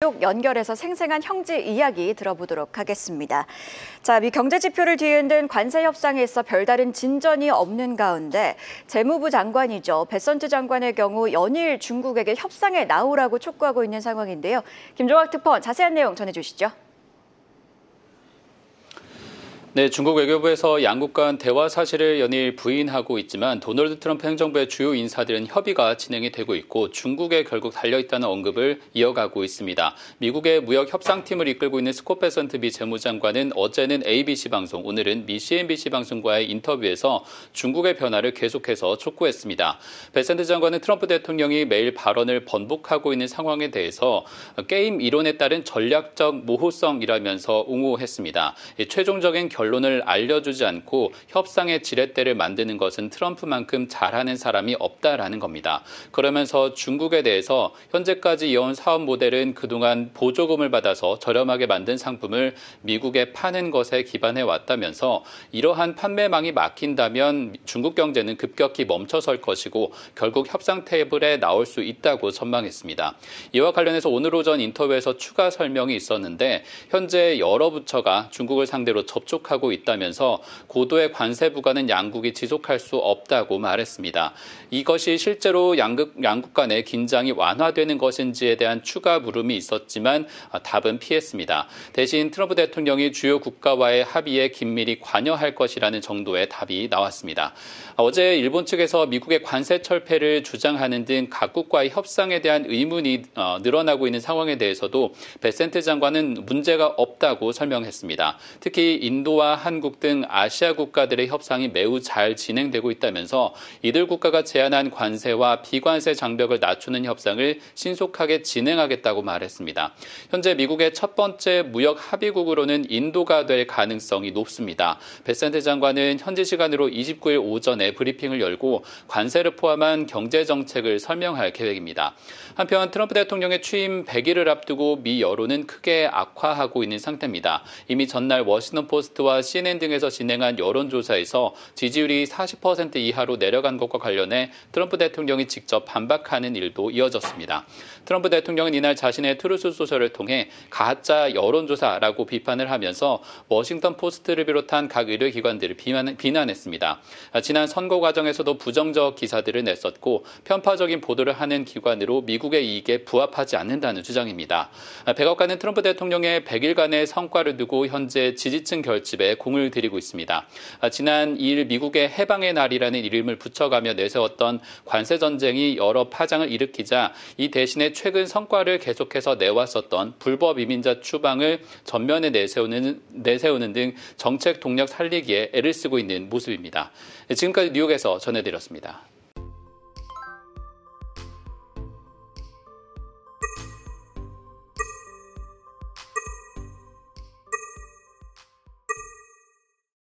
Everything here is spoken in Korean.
똑똑 연결해서 생생한 형제 이야기 들어보도록 하겠습니다. 자, 미 경제 지표를 뒤흔든 관세 협상에서 별다른 진전이 없는 가운데 재무부 장관이죠. 베선트 장관의 경우 연일 중국에게 협상에 나오라고 촉구하고 있는 상황인데요. 김종학 특파원 자세한 내용 전해주시죠. 네, 중국 외교부에서 양국 간 대화 사실을 연일 부인하고 있지만 도널드 트럼프 행정부의 주요 인사들은 협의가 진행이 되고 있고 중국에 결국 달려있다는 언급을 이어가고 있습니다. 미국의 무역 협상팀을 이끌고 있는 스콧 베선트 미 재무장관은 어제는 ABC 방송, 오늘은 미 CNBC 방송과의 인터뷰에서 중국의 변화를 계속해서 촉구했습니다. 베선트 장관은 트럼프 대통령이 매일 발언을 번복하고 있는 상황에 대해서 게임 이론에 따른 전략적 모호성이라면서 옹호했습니다. 최종적인 결론을 알려주지 않고 협상의 지렛대를 만드는 것은 트럼프만큼 잘하는 사람이 없다라는 겁니다. 그러면서 중국에 대해서 현재까지 이어온 사업 모델은 그동안 보조금을 받아서 저렴하게 만든 상품을 미국에 파는 것에 기반해 왔다면서 이러한 판매망이 막힌다면 중국 경제는 급격히 멈춰설 것이고 결국 협상 테이블에 나올 수 있다고 전망했습니다. 이와 관련해서 오늘 오전 인터뷰에서 추가 설명이 있었는데 현재 여러 부처가 중국을 상대로 접촉하고 있다면서 고도의 관세 부과는 양국이 지속할 수 없다고 말했습니다. 이것이 실제로 양국 간의 긴장이 완화되는 것인지에 대한 추가 물음이 있었지만 답은 피했습니다. 대신 트럼프 대통령이 주요 국가와의 합의에 긴밀히 관여할 것이라는 정도의 답이 나왔습니다. 어제 일본 측에서 미국의 관세 철폐를 주장하는 등 각국과의 협상에 대한 의문이 늘어나고 있는 상황에 대해서도 베센트 장관은 문제가 없다고 설명했습니다. 특히 인도와 한국 등 아시아 국가들의 협상이 매우 잘 진행되고 있다면서 이들 국가가 제안한 관세와 비관세 장벽을 낮추는 협상을 신속하게 진행하겠다고 말했습니다. 현재 미국의 첫 번째 무역 합의국으로는 인도가 될 가능성이 높습니다. 베센트 장관은 현지 시간으로 29일 오전에 브리핑을 열고 관세를 포함한 경제 정책을 설명할 계획입니다. 한편 트럼프 대통령의 취임 100일을 앞두고 미 여론은 크게 악화하고 있는 상태입니다. 이미 전날 워싱턴 포스트와 CNN 등에서 진행한 여론조사에서 지지율이 40% 이하로 내려간 것과 관련해 트럼프 대통령이 직접 반박하는 일도 이어졌습니다. 트럼프 대통령은 이날 자신의 트루스 소셜을 통해 가짜 여론조사라고 비판을 하면서 워싱턴 포스트를 비롯한 각 의료기관들을 비난했습니다. 지난 선거 과정에서도 부정적 기사들을 냈었고 편파적인 보도를 하는 기관으로 미국의 이익에 부합하지 않는다는 주장입니다. 백악관은 트럼프 대통령의 100일간의 성과를 두고 현재 지지층 결집에 공을 들이고 있습니다. 지난 2일 미국의 해방의 날이라는 이름을 붙여가며 내세웠던 관세 전쟁이 여러 파장을 일으키자 이 대신에 최근 성과를 계속해서 내왔었던 불법 이민자 추방을 전면에 내세우는 등 정책 동력 살리기에 애를 쓰고 있는 모습입니다. 지금까지 뉴욕에서 전해드렸습니다.